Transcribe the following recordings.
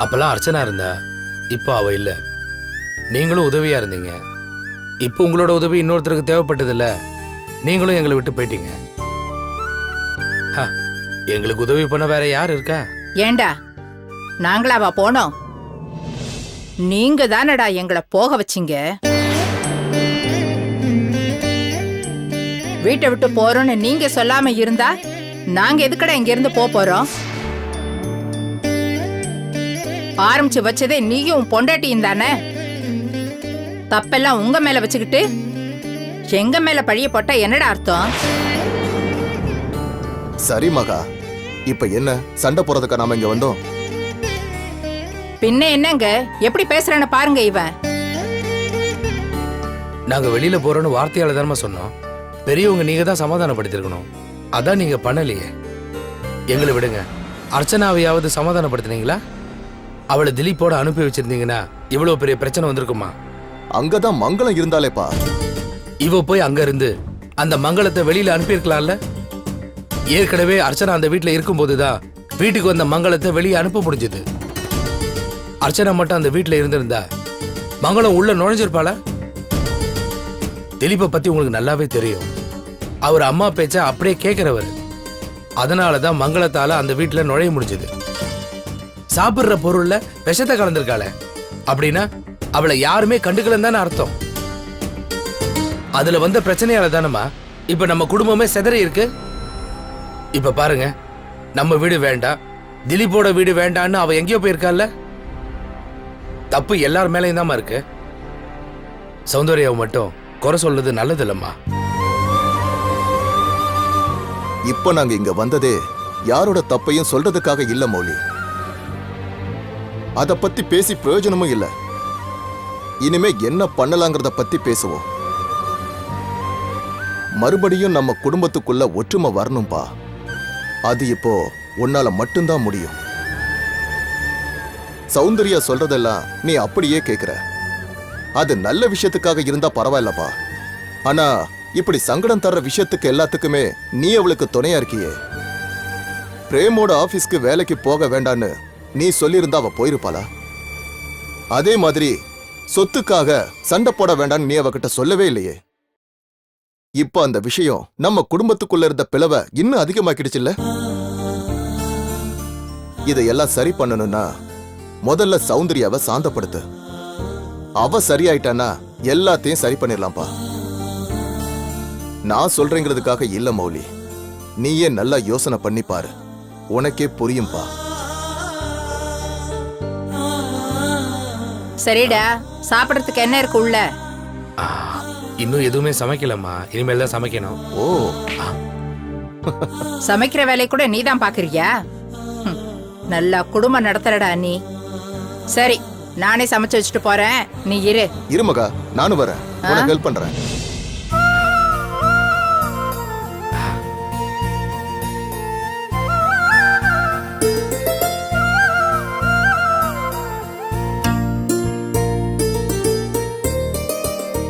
அப்பெல்லாம் அர்ச்சனா இருந்தா, இப்போ அவ இல்ல. நீங்களும் உதவியா இருந்தீங்க. இப்போ உங்களோட உதவி இன்னொருத்தருக்கு தேவைப்பட்டதில்ல. நீங்களும் எங்களை விட்டு போயிட்டீங்க. எங்களுக்கு உதவி பண்ண வேற யார் இருக்கா? ஏண்டா நாங்களாவா போனோம்? நீங்க தானடா எங்களை போக வச்சீங்க. வீட்டை விட்டு போறோம்னு நீங்க சொல்லாம இருந்தா நாங்க எதுக்கடா இங்க இருந்து போறோம்? ஆரம்பிச்சு வச்சதே நீயும் பொண்டாட்டியும் தானே. தப்பெல்லாம் உங்க மேல வச்சுக்கிட்டு எங்க மேல பழிய போட்டா என்னடா அர்த்தம்? சரி மகா, இப்ப என்ன சண்டை போறதுக்கா நாம இங்க வந்தோம்? பின்ன என்னங்க எப்படி பேசுறேன்னு பாருங்க. இவன் நாங்க வெளியில போறோம்னு வார்த்தையால தானே சொன்னோம். பெரியவங்க நீங்க தான் சமாதானப்படுத்திருக்கணும். அதான் நீங்க பண்ணலையே. எங்களை விடுங்க. அர்ச்சனாவையாவது சமாதானப்படுத்தினீங்களா? அவளை திலீப்போட அனுப்பி வச்சிருந்தீங்கன்னா இவ்வளவு பெரிய பிரச்சனை வந்திருக்குமா? அங்கதான் மங்களம் இருந்தாலேப்பா. இவ போய் அங்க இருந்து அந்த மங்களத்தை வெளியில அனுப்பியிருக்கலாம்ல. ஏற்கனவே அர்ச்சனா அந்த வீட்டுல இருக்கும் போதுதான் வீட்டுக்கு வந்த மங்களத்தை வெளியே அனுப்ப முடிஞ்சது. அர்ச்சனா மட்டும் அந்த வீட்டுல இருந்திருந்தா மங்களம் உள்ள நுழைஞ்சிருப்பாள. திலீப்பை பத்தி உங்களுக்கு நல்லாவே தெரியும். அவர் அம்மா பேச்ச அப்படியே கேட்கிறவர். அதனாலதான் மங்களத்தால அந்த வீட்டுல நுழைய முடிஞ்சது. சாப்பிடுற பொருள்ல விஷத்தை கலந்திருக்காள. அப்படின்னா அவளை யாருமே கண்டுக்கலன்னு தானே அர்த்தம். அதுல வந்த பிரச்சனையால தானமா இப்ப நம்ம குடும்பமே சிதறி இருக்கு. இப்ப பாருங்க, நம்ம வீடு வேண்டாம், திலீப்போட வீடு வேண்டான்னு அவ எங்கேயோ போயிருக்கால. தப்பு எல்லார் மேலையும் தான் இருக்கு. சௌந்தர்யாவை மட்டும் குறை சொல்றது நல்லது இல்லம்மா. இப்ப நாங்க இங்க வந்ததே யாரோட தப்பையும் சொல்றதுக்காக இல்ல மௌலி. அத பத்தி பேசி பிரயோஜனமும் இல்ல. இனிமே என்ன பண்ணலாங்கிறத பத்தி பேசுவோம். மறுபடியும் நம்ம குடும்பத்துக்குள்ள ஒற்றுமை வரணும்பா. அது இப்போ உன்னால மட்டும்தான் முடியும். சௌந்தர்யா சொல்றதெல்லாம் நீ அப்படியே கேக்குற. அது நல்ல விஷயத்துக்காக இருந்தா பரவாயில்லப்பா. ஆனா இப்படி சங்கடம் தர்ற விஷயத்துக்கு எல்லாத்துக்குமே நீ அவளுக்கு துணையா இருக்கியே. பிரேமோட ஆபீஸ்க்கு வேலைக்கு போக வேண்டான்னு நீ சொல்லியிருந்தா அவ போயிருப்பாளா? அதே மாதிரி சொத்துக்காக சண்டை போட வேண்டான்னு நீ அவகிட்ட சொல்லவே இல்லையே. இப்ப அந்த விஷயம் நம்ம குடும்பத்துக்குள்ள இருந்த பிளவை இன்னும் அதிகமாக்கிடுச்சுல்ல. இதையெல்லாம் சரி பண்ணணும்னா முதல்ல சௌந்தர்யாவை சாந்தப்படுத்து. அவ சரியாயிட்டானா எல்லாத்தையும் சரி பண்ணிடலாம்ப்பா. நான் சொல்றேங்கிறதுக்காக இல்ல மௌலி. நீயே நல்லா யோசனை பண்ணி பாரு, உனக்கே புரியும்பா. சரிடா, சாப்பிடறதுக்கு என்ன இருக்கு உள்ள? இன்னும் எதுவுமே சமைக்கலம்மா. இனிமேல் தான் சமைக்கணும். ஓ, சமைக்கிற வேலையை கூட நீதான் பாக்குறியா? நல்லா குடும்பம் நடத்துறடா நீ. சரி, நானே சமைச்சு வச்சுட்டு போறேன், நீ இரு. இருமகா, நானும் வரேன், உனக்கு ஹெல்ப் பண்றேன்.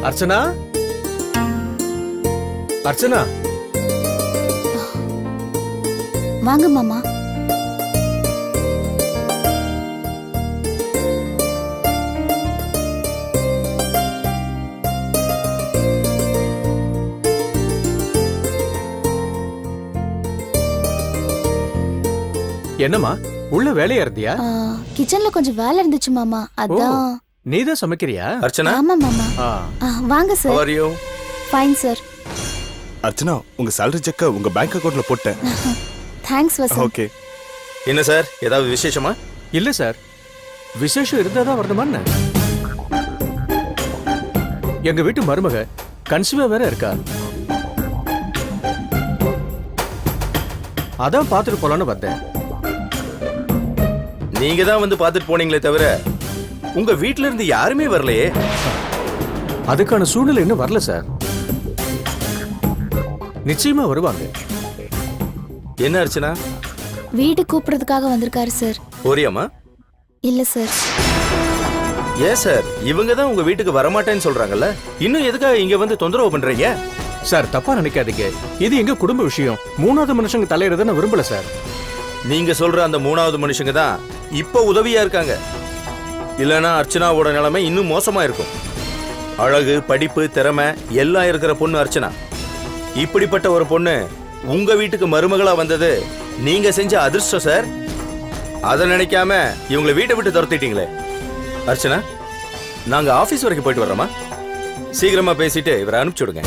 அர்ச்சனா, அர்ச்சனா, வாங்க மாமா. என்னம்மா உள்ள வேலையா இருந்தியா? கிச்சன்ல கொஞ்சம் வேலை இருந்துச்சு மாமா, அதான். நீதான் சமைக்கிறியா? அர்ச்சனா, ஆமா மாமா. வாங்க sir. how are you? Fine sir. Archana, உங்க salary check உங்க பேங்க் அக்கவுண்ட்ல போட்டேன். தேங்க்ஸ் வசந்த். ஓகே. என்ன சார், ஏதாவது விசேஷமா? இல்ல சார், விசேஷம் இருந்தாதான் வரணுமான்னு. எங்க வீட்டு மருமக கன்சீவா வேற இருக்கா. அதான் பாத்துட்டு போலான்னு வந்தேன். நீங்க தான் வந்து பார்த்துட்டு போனீங்களே தவிர உங்க வீட்ல இருந்து யாருமே வரலையே. அதுக்கான சூழ்நிலை இன்னும் வரல சார். நிச்சயமா வருவாங்க. என்ன அர்ச்சனா, வீடு கூப்பிடுறதுக்காக வந்திருக்காரு சார். போறியாமா? இல்ல சார். ஏன் சார், இவங்க தான் உங்க வீட்டுக்கு வரமாட்டேன்னு சொல்றாங்கல்ல, இன்னும் எதுக்காக இங்க வந்து தொந்தரவு பண்றீங்க? சார் தப்பா நினைக்காதீங்க, இது எங்க குடும்ப விஷயம். மூணாவது மனுஷங்க தலையிறத நான் விரும்பல சார். நீங்க சொல்ற அந்த மூணாவது மனுஷங்க தான் இப்ப உதவியா இருக்காங்க. இல்லனா அர்ச்சனாவோட நிலைமை இன்னும் மோசமா இருக்கும். அழகு, படிப்பு, திறமை எல்லாம் இருக்கிற பொண்ணு அர்ச்சனா. இப்படிப்பட்ட ஒரு பொண்ணு உங்க வீட்டுக்கு மருமகளா வந்தது நீங்க செஞ்ச அதிர்ஷ்டம் சார். அதை நினைக்காம இவங்களை வீட்டை விட்டு துரத்திட்டீங்களே. அர்ச்சனா, நாங்க ஆபீஸ் வரைக்கும் போயிட்டு வர்றோமா? சீக்கிரமா பேசிட்டு இவரை அனுப்பிச்சு விடுங்க.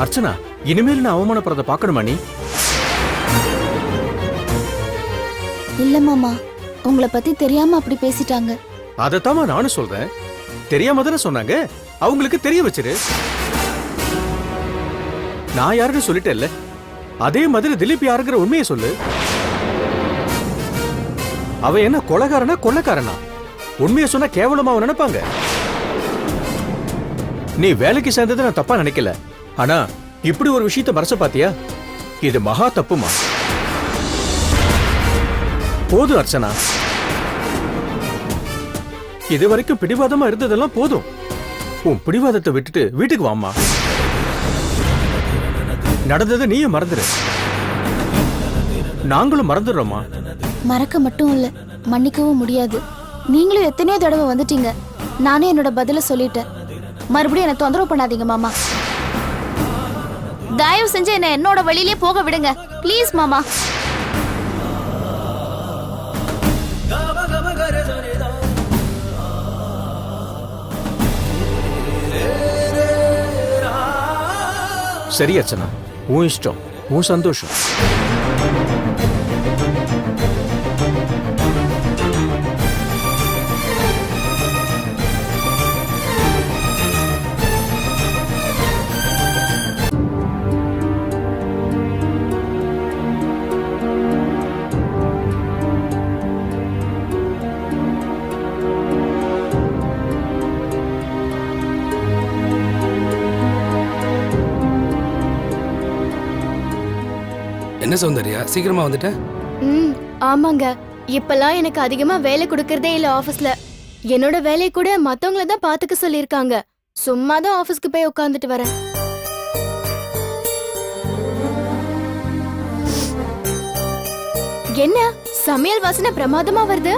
அர்ச்சனா, இனிமேல் நான் அவமானப்படுறத பார்க்கணுமா நீ? இல்ல மாமா, உங்களை பத்தி தெரியாம அப்படி பேசிட்டாங்க. அதைத்தாமா நானும் சொல்றேன். தெரியாம தானே சொன்னாங்க, அவங்களுக்கு தெரிய வச்சிரு. நான் யாருன்னு சொல்லிட்டேன்ல, அதே மாதிரி திலீப் யாருங்கிற உண்மையை சொல்லு. அவ என்ன கொலைகாரனா கொள்ளைக்காரனா? உண்மையை சொன்னா கேவலமா அவன் நினைப்பாங்க. நீ வேலைக்கு சேர்ந்ததை நான் தப்பா நினைக்கல, ஆனா இப்படி ஒரு விஷயத்தை மறைச்ச பாத்தியா? இது மகா தப்புமா. போதும் அர்ச்சனா, இது வரைக்கும் பிடிவாதமா இருந்ததெல்லாம் போதும். உன் பிடிவாதத்தை விட்டுட்டு வீட்டுக்கு வாம்மா. நடந்ததை நீயும் மறந்துரு, நாங்களும் மறந்துடுறோமா. மறக்க மட்டும் இல்ல, மன்னிக்கவும் முடியாது. நீங்களும் எத்தனையோ தடவை வந்துட்டீங்க. நானே என்னோட பதில சொல்லிட்டேன். மறுபடியும் என்ன தொந்தரவு பண்ணாதீங்க மாமா. தயவு செஞ்சு என்ன என்னோட வழியிலே போக விடுங்க ப்ளீஸ் மாமா. சரி அர்ச்சனா, உன் இஷ்டம், உன் சந்தோஷம். என்ன சௌந்தர்யா, சீக்கிரமா வந்துட்ட? ஆமாங்க. இப்பெல்லாம் எனக்கு அதிகமா வேலை கொடுக்கறதே இல்ல ஆபீஸ்ல. என்னோட வேலையை கூட மத்தவங்கள தான் பாத்துக்க சொல்லிருக்காங்க. சும்மா தான் ஆபீஸ்க்கு போய் உட்கார்ந்துட்டு வரேன். என்ன சமையல் வாசனை பிரமாதமா வருது.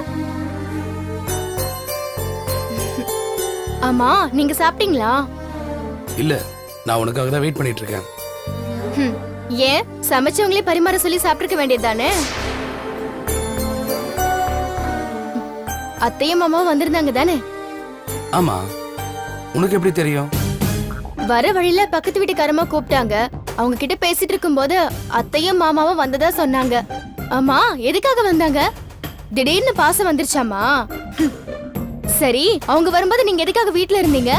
ஆமா, நீங்க சாப்பிட்டீங்களா? இல்ல, நான் உனக்காக தான் வெயிட் பண்ணிட்டு இருக்கேன். ஏன் சமைச்சவங்களே பரிமாற சொல்லி சாப்பிட்டுக்க வேண்டியதுதானே? அத்தையும் மாமாவும் வந்திருந்தாங்க தானே? ஆமா, உனக்கு எப்படி தெரியும்? வர வழியில பக்கத்து வீட்டுக்காரமா கூப்பிட்டாங்க. அவங்க கிட்ட பேசிட்டு இருக்கும்போது அத்தையும் மாமாவும் வந்ததா சொன்னாங்க. ஆமா, எதுக்காக வந்தாங்க? திடீர்னு பாசம் வந்துருச்சாமா? சரி, அவங்க வரும்போது நீங்க எதுக்காக வீட்ல இருந்தீங்க?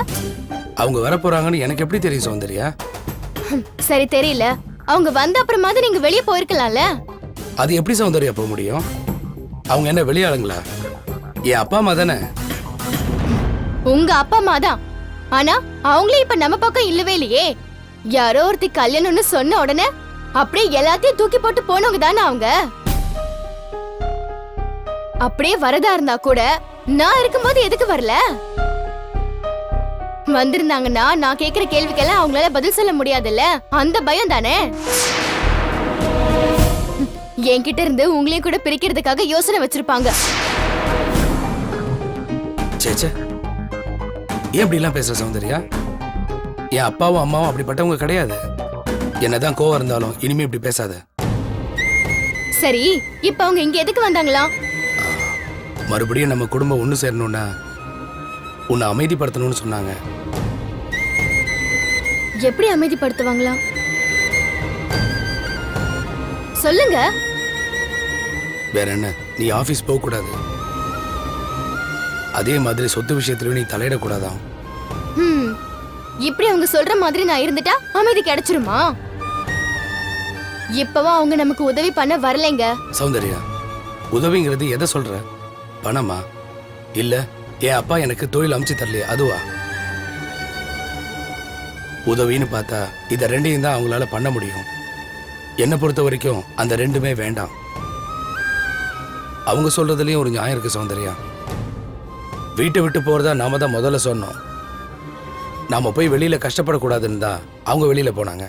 அவங்க வர போறாங்கன்னு எனக்கு எப்படி தெரியும் சௌந்தர்யா? சரி, தெரியல. அவங்க வந்த அப்புறமாவது நீங்க வெளியே போயிருக்கலாம்ல. அது எப்படி சௌந்தர்யா போக முடியும்? அவங்க என்ன வெளியாளுங்களா? என் அப்பா அம்மா தானே. உங்க அப்பா அம்மா தான். ஆனா அவங்களே இப்ப நம்ம பக்கம் இல்லவே இல்லையே. யாரோ ஒருத்தி கல்யாணம்னு சொன்ன உடனே அப்படியே எல்லாத்தையும் தூக்கி போட்டு போனவங்க தானே அவங்க. அப்படியே வரதா இருந்தா கூட நான் இருக்கும்போது எதுக்கு வரல? வந்திருந்தாங்கன்னா நான் கேக்குற கேள்விக்கெல்லாம் அவங்களால பதில் சொல்ல முடியாதுல்ல, அந்த பயம் தானே. என்கிட்ட இருந்து உங்களையும் கூட பிரிக்கிறதுக்காக யோசனை வச்சிருப்பாங்க. சேச்சே, ஏன் இப்படி எல்லாம் பேசுற சௌந்தர்யா? என் அப்பாவும் அம்மாவும் அப்படிப்பட்டவங்க கிடையாது. என்னதான் கோவம் இருந்தாலும் இனிமே இப்படி பேசாத. சரி, இப்ப அவங்க இங்க எதுக்கு வந்தாங்களா? மறுபடியும் நம்ம குடும்பம் ஒண்ணு சேரணும்னா உன்னை அமைதிப்படுத்தணும்னு சொன்னாங்க. எப்படி அமைதிப்படுத்துவாங்களா? சொல்லுங்க. வேற என்ன, நீ ஆபீஸ் போக கூடாது. அதே மாதிரி சொத்து விஷயத்திலயும் நீ தலையிடக்கூடாதான். இப்படி அவங்க சொல்ற மாதிரி நான் இருந்துட்டா அமைதி கிடைச்சிருமா? இப்பவும் அவங்க நமக்கு உதவி பண்ண வரலைங்க. சௌந்தர்யா, உதவிங்கிறது எதை சொல்ற? பணமா? இல்ல என் அப்பா எனக்கு தொழில் அமைச்சு தரலையே அதுவா? உதவின்னு பார்த்தா இத ரெண்டையும் தான் அவங்களால பண்ண முடியும். என்னை பொறுத்த வரைக்கும் அந்த ரெண்டுமே வேண்டாம். அவங்க சொல்றதுலயும் ஒரு நியாயம் இருக்கு சௌந்தர்யா. வீட்டை விட்டு போறதா நாம தான் முதல்ல சொன்னோம். நாம போய் வெளியில கஷ்டப்படக்கூடாதுன்னு தான் அவங்க வெளியில போனாங்க.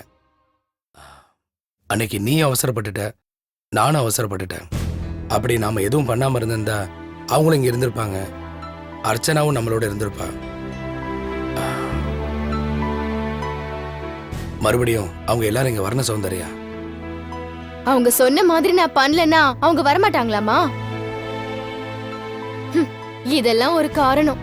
அன்னைக்கு நீ அவசரப்பட்டுட்ட, நானும் அவசரப்பட்டுட்டேன். அப்படி நாம எதுவும் பண்ணாம இருந்திருந்தா அவங்களும் இங்க இருந்திருப்பாங்க, அர்ச்சனாவும் நம்மளோட இருந்திருப்பா. மறுபடியும் அவங்க எல்லாரும் இங்க வரணும் சௌந்தர்யா. அவங்க சொன்ன மாதிரி நான் பண்ணலன்னா அவங்க வரமாட்டாங்களாமா? இதெல்லாம் ஒரு காரணம்.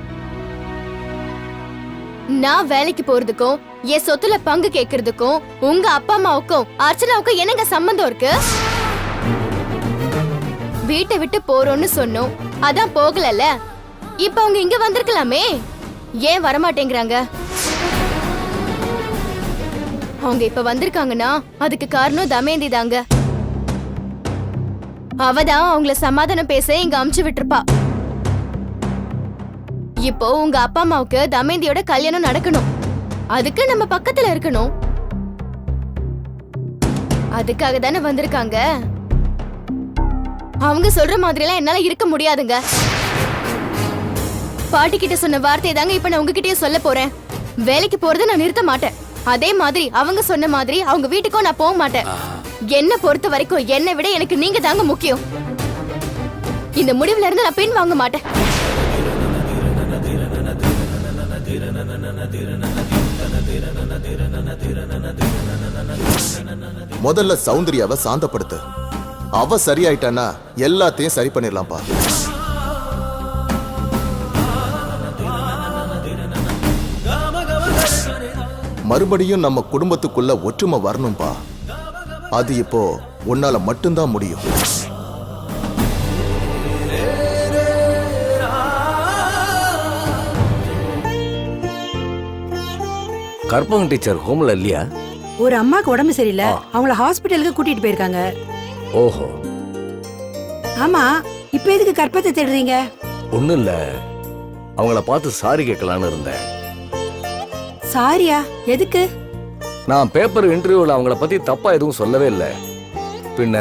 நான் வேலைக்கு போறதுக்கும் என் சொத்துல பங்கு கேக்குறதுக்கும் உங்க அப்பா அம்மாவுக்கும் அர்ச்சனாவுக்கும் என்னங்க சம்பந்தம் இருக்கு? வீட்டை விட்டு போறோம்னு சொன்னோம், அதான் போகலல்ல. இப்ப அவங்க இங்க வந்திருக்கலாமே, ஏன் வரமாட்டேங்கிறாங்க? அவங்க இப்ப வந்திருக்காங்கன்னா அதுக்கு காரணம் தமேந்தி தாங்க. அவதான் அவங்கள சமாதானம் பேச இங்க அமுச்சு விட்டுருப்பா. இப்போ உங்க அப்பா அம்மாவுக்கு தமேந்தியோட கல்யாணம் நடக்கணும், அதுக்கு நம்ம பக்கத்துல இருக்கணும். அதுக்காக தானே வந்திருக்காங்க. அவங்க சொல்ற மாதிரி எல்லாம் என்னால இருக்க முடியாதுங்க. பாட்டி கிட்ட சொன்ன வார்த்தை தாங்க இப்ப நான் உங்ககிட்டயே சொல்ல போறேன். வேலைக்கு போறதை நான் நிறுத்த மாட்டேன். அதே மாதிரி அவங்க சொன்ன மாதிரி அவங்க வீட்டுக்கும் நான் போக மாட்டேன். என்ன பொறுத்த வரைக்கும் என்னை விட எனக்கு நீங்க தாங்க முக்கியம். இந்த முடிவுல இருந்து நான் பின் வாங்க மாட்டேன். முதல்ல சௌந்தர்யாவை சாந்தப்படுத்து. அவ சரியாயிட்டானா எல்லாத்தையும் சரி பண்ணிடலாம்ப்பா. மறுபடியும் நம்ம குடும்பத்துக்குள்ள ஒற்றுமை வரணும்பா. அது இப்போ உன்னால மட்டும்தான் முடியும். கற்பகம் டீச்சர் ஹோம்ல இல்லையா? ஒரு அம்மாக்கு உடம்பு சரியில்லை, அவங்கள ஹாஸ்பிட்டலுக்கு கூட்டிட்டு போயிருக்காங்க. ஓஹோ. ஆமா, இப்ப எதுக்கு கற்பத்தை தேடுறீங்க? ஒண்ணும் இல்ல, அவங்கள பார்த்து சாரி கேட்கலான்னு இருந்தேன். சாரியா? எதுக்கு? நான் பேப்பர் இன்டர்வியூல அவங்கள பத்தி தப்பா எதுவும் சொல்லவே இல்லை. பின்ன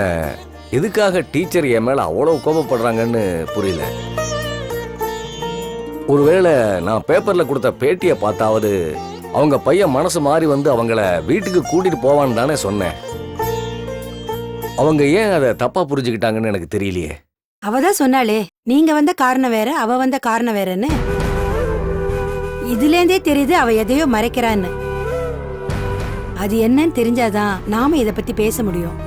எதுக்காக டீச்சர் என் மேல அவ்வளவு கோபப்படுறாங்கன்னு புரியல. ஒருவேளை நான் பேப்பர்ல கொடுத்த பேட்டியை பார்த்தாவது அவங்க பையன் மனசு மாறி வந்து அவங்கள வீட்டுக்கு கூட்டிட்டு போவான்னு தானே சொன்னேன். அவங்க ஏன் அதை தப்பா புரிஞ்சுக்கிட்டாங்கன்னு எனக்கு தெரியலையே. அவதான் சொன்னாலே, நீங்க வந்த காரணம் வேற, அவ வந்த காரணம் வேறன்னு. இதுல இருந்தே தெரியுது அவ எதையோ மறைக்கிறான்னு. அது என்னன்னு தெரிஞ்சாதான் நாம இத பத்தி பேச முடியும்.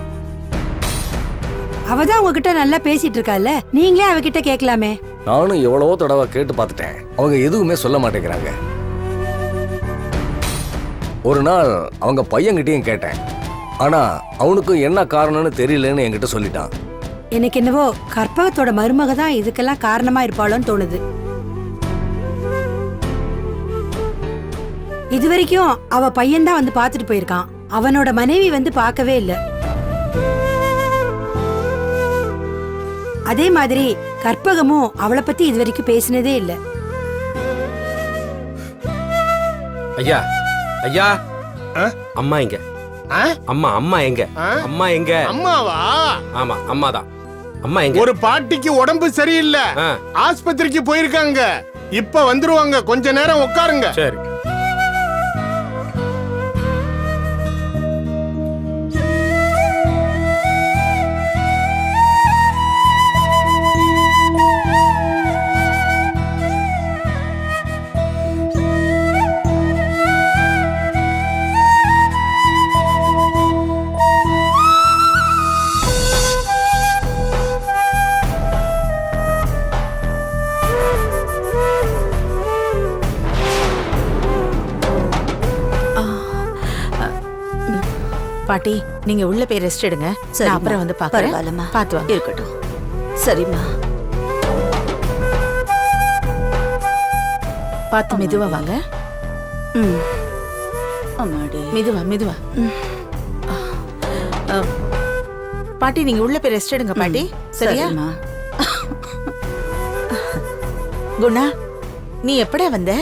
அவதான் உங்ககிட்ட நல்லா பேசிட்டு இருக்கால, நீங்களே அவகிட்ட கேட்கலாமே. நானும் எவ்வளவோ தடவை கேட்டு பார்த்துட்டேன், அவங்க எதுவுமே சொல்ல மாட்டேங்கிறாங்க. ஒரு நாள் அவங்க பையன்கிட்டயும் கேட்டேன், ஆனா அவனுக்கும் என்ன காரணம்னு தெரியலன்னு என்கிட்ட சொல்லிட்டான். எனக்கு என்னவோ கற்பகத்தோட மருமக தான் இதுக்கெல்லாம் காரணமா இருப்பாளோன்னு தோணுது. இது வரைக்கும் அவ பையன்தான் வந்து பாத்துட்டு போயிருக்கான், அவனோட மனைவி வந்து பார்க்கவே இல்லை. அதே மாதிரி கற்பகமும் அவளை பத்தி இது வரைக்கும் பேசினதே இல்லை. ஐயா ஐயா, அம்மா எங்க? அம்மா எங்க? அம்மா எங்க? அம்மாவா? ஆமா, அம்மா தான். அம்மா எங்க? ஒரு பாட்டிக்கு உடம்பு சரியில்லை, ஆஸ்பத்திரிக்கு போயிருக்காங்க. இப்ப வந்துருவாங்க, கொஞ்ச நேரம் உட்காருங்க. சரி. பாட்டி, நீங்க உள்ள போய் ரெஸ்ட் எடுங்க. நான் அப்புறம் வந்து பாக்குறேன். பாத்து வாங்க. இருக்கட்டும். சரிம்மா. பாத்து மெதுவா வாங்க. மெதுவா மெதுவா. பாட்டி, நீங்க உள்ள போய் ரெஸ்ட் எடுங்க பாட்டி. சரியா? குணா, நீ எப்படா வந்த?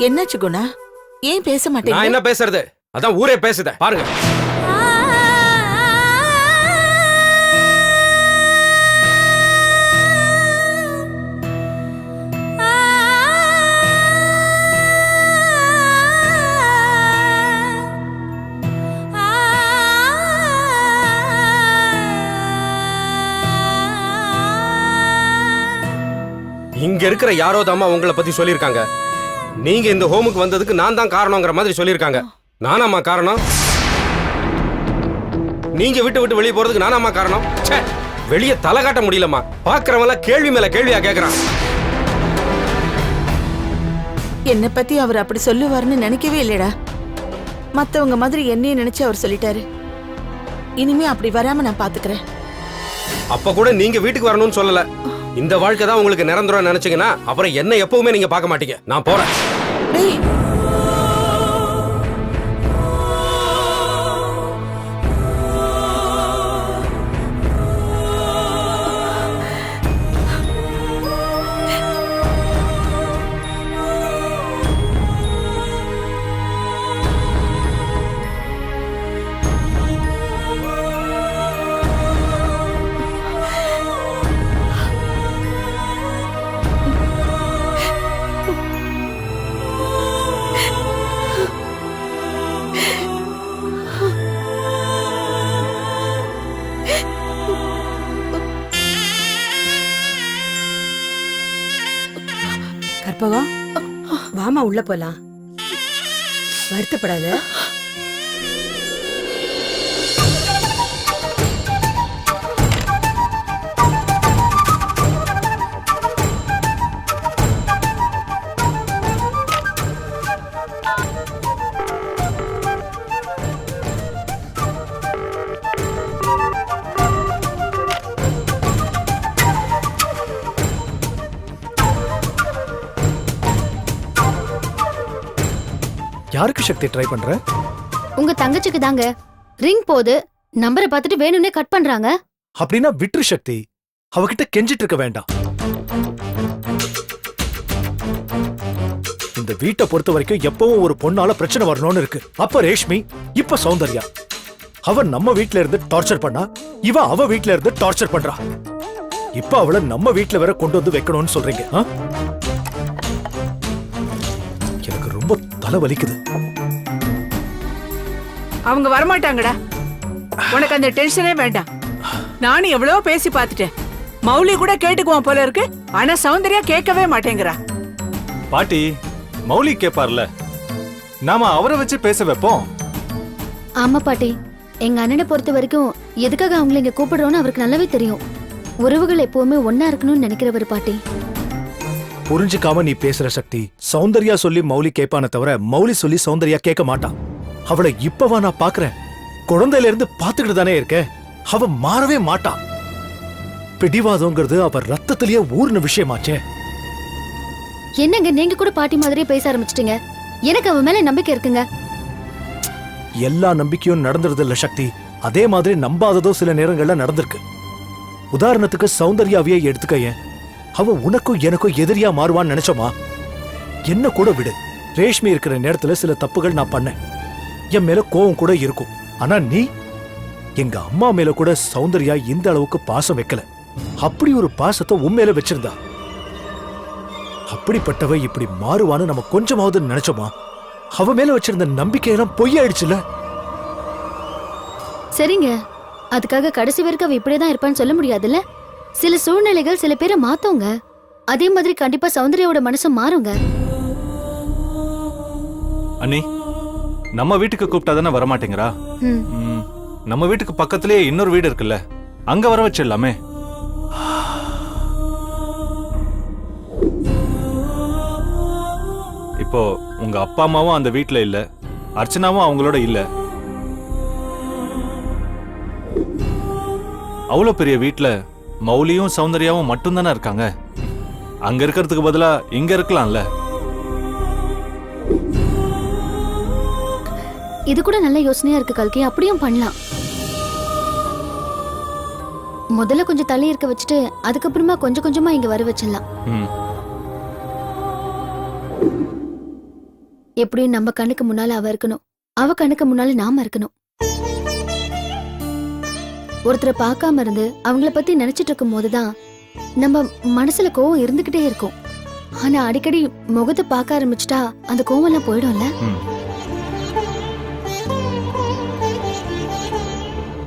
என்னாச்சு குணா? ஏன் பேச நான் மாட்டேங்க? என்ன பேசுறது? அதான் ஊரே பேசுத பாருங்க. இங்க இருக்கிற யாரோ தாமா உங்களை பத்தி சொல்லியிருக்காங்க. நீங்க இந்த ஹோமுக்கு வந்ததுக்கு நான் தான் காரணங்கிற மாதிரி சொல்லியிருக்காங்க. நானாமா காரணம்? நீங்க விட்டு வெளியே போறதுக்கு நானாமா காரணம்? ச்சே, வெளியே தலை காட்ட முடியலமா. பாக்குறவங்க கேள்வி மேல கேள்வியா கேக்குறான். என்ன பத்தி அவர் அப்படி சொல்லுவாருன்னு நினைக்கவே இல்லடா. மத்தவங்க மாதிரி என்னைய நினைச்சு அவர் சொல்லிட்டாரு. இனிமே அப்படி வராம நான் பாத்துக்கிறேன். அப்ப கூட நீங்க வீட்டுக்கு வரணும்னு சொல்லல. இந்த வாழ்க்கை தான் உங்களுக்கு நிரந்தரம் நினைச்சீங்கன்னா அப்புறம் என்ன எப்பவுமே நீங்க பார்க்க மாட்டீங்க. நான் போறேன். டேய், கற்பகம், வாமா உள்ள போலாம். வருத்தப்படாத. யாருக்கு சக்தி ட்ரை பண்ற? உங்க தங்கச்சிக்கு தாங்க. ரிங் போது நம்பரை பார்த்துட்டு வேணும்னே கட் பண்றாங்க. அப்படின்னா விட்டுரு சக்தி. அவகிட்ட கெஞ்சிட்டு இருக்க வேண்டாம். இந்த வீட்டை பொறுத்த வரைக்கும் எப்பவும் ஒரு பொண்ணால பிரச்சனை வரணும்னு இருக்கு. அப்ப ரேஷ்மி, இப்ப சௌந்தர்யா. அவ நம்ம வீட்ல இருந்து டார்ச்சர் பண்ணா, இவ அவ வீட்ல இருந்து டார்ச்சர் பண்றா. இப்ப அவளை நம்ம வீட்ல வேற கொண்டு வந்து வைக்கணும்னு சொல்றீங்க. எனக்கு ரொம்ப தலை வலிக்குது. அவங்க வரமாட்டாங்கடா. உனக்கு அந்த டென்ஷனே வேண்டாம். நானும் எவ்வளவோ பேசி பார்த்துட்டேன். மௌலி கூட கேட்டுக்குவான் போல இருக்கு. ஆனா சௌந்தர்யா கேட்கவே மாட்டேங்கிறா. பாட்டி, மௌலி கேப்பார்ல, நாம அவரை வச்சு பேச வைப்போம். ஆமா பாட்டி, எங்க அண்ணனை பொறுத்த வரைக்கும் எதுக்காக அவங்களை இங்க கூப்பிடுறோம்னு அவருக்கு நல்லாவே தெரியும். உறவுகள் எப்பவுமே ஒன்னா இருக்கணும்னு நினைக்கிறவர் பாட்டி. புரிஞ்சுக்காம நீ பேசுற சக்தி. சௌந்தர்யா சொல்லி மௌலி கேட்பான தவிர மௌலி சொல்லி சௌந்தர்யா கேட்க மாட்டான். அவளை இப்பவா நான் பாக்குறேன். குழந்தையில இருந்து பாத்துக்கிட்டு தானே இருக்க. அவ மாறவே மாட்டான். பிடிவாதங்கிறது அவ ரத்தத்திலேயே ஊர்ன விஷயமாச்சே. என்னங்க நீங்க கூட பாட்டி மாதிரியே பேச ஆரம்பிச்சிட்டீங்க. எனக்கு அவ மேல நம்பிக்கை இருக்குங்க. எல்லா நம்பிக்கையும் நடந்துருது இல்ல சக்தி. அதே மாதிரி நம்பாததோ சில நேரங்கள்ல நடந்திருக்கு. உதாரணத்துக்கு சௌந்தர்யாவையே எடுத்துக்க. ஏன் அவ உனக்கும் எனக்கும் எதிரியா மாறுவான்னு நினைச்சோமா? என்ன கூட விடு. ரேஷ்மி இருக்கிற நேரத்துல சில தப்புகள் நான் பண்ணேன். என் மேல கோவம் கூட இருக்கும். ஆனா நீ எங்க அம்மா மேல கூட சௌந்தர்யா இந்த அளவுக்கு பாசம் வைக்கல. அப்படி ஒரு பாசத்தை உன் மேல வச்சிருந்தா. அப்படிப்பட்டவ இப்படி மாறுவான்னு நம்ம கொஞ்சமாவது நினைச்சோமா? அவ மேல வச்சிருந்த நம்பிக்கையெல்லாம் பொய்யாயிடுச்சுல. சரிங்க, அதுக்காக கடைசி வரைக்கும் அவ இப்படியேதான் இருப்பான்னு சொல்ல முடியாதுல்ல. சில சூழ்நிலைகள் சில பேரை மாத்தோங்க. அதே மாதிரி கண்டிப்பா சௌந்தர்யாவோட மனசு மாறுங்க. அண்ணி, நம்ம வீட்டுக்கு கூப்பிட்டா தானே வரமாட்டேங்கிறா. நம்ம வீட்டுக்கு பக்கத்திலேயே இன்னொரு வீடு இருக்குல்ல, அங்க வர வச்சிடலாமே. இப்போ உங்க அப்பா அம்மாவும் அந்த வீட்டுல இல்ல, அர்ச்சனாவும் அவங்களோட இல்ல. அவ்வளவு பெரிய வீட்டுல மௌலியும் சௌந்தர்யாவும் மட்டும் தானே இருக்காங்க. அங்க இருக்கிறதுக்கு பதிலா இங்க இருக்கலாம்ல. இது கூட நல்ல யோசனையா இருக்கு கல்கி. அப்படியும் பண்ணலாம். முதல்ல கொஞ்சம் தள்ளி இருக்க வச்சுட்டு அதுக்கப்புறமா கொஞ்சம் கொஞ்சமா இங்க வர வச்சிடலாம். எப்படியும் நம்ம கண்ணுக்கு முன்னால அவ இருக்கணும், அவ கண்ணுக்கு முன்னால நாம இருக்கணும். ஒருத்தரை பார்க்காம இருந்து அவங்கள பத்தி நினைச்சிட்டு இருக்கும் போதுதான் நம்ம மனசுல கோவம் இருந்துகிட்டே இருக்கும். ஆனா அடிக்கடி முகத்தை பார்க்க ஆரம்பிச்சுட்டா அந்த கோவம் எல்லாம் போயிடும்ல.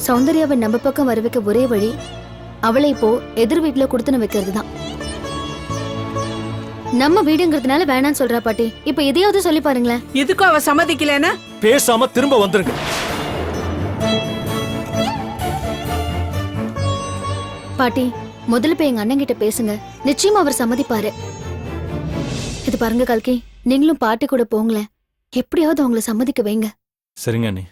சௌந்தர்யாவை நம்ம பக்கம் வர வைக்க ஒரே வழி அவளை இப்போ எதிர் வீட்டுல கொடுத்துன வைக்கிறது தான். நம்ம வீடுங்கிறதுனால வேணான்னு சொல்றா பாட்டி. இப்ப எதையாவது சொல்லி பாருங்களேன். இதுக்கும் அவ சம்மதிக்கலன்னா பேசாம திரும்ப வந்துருங்க. பாட்டி, முதல்ல போய் எங்க அண்ணன் கிட்ட பேசுங்க, நிச்சயமா அவர் சம்மதிப்பாரு. இது பாருங்க கல்கி, நீங்களும் பாட்டி கூட போங்களேன், எப்படியாவது அவங்கள சம்மதிக்க வைங்க. சரிங்க அண்ணி.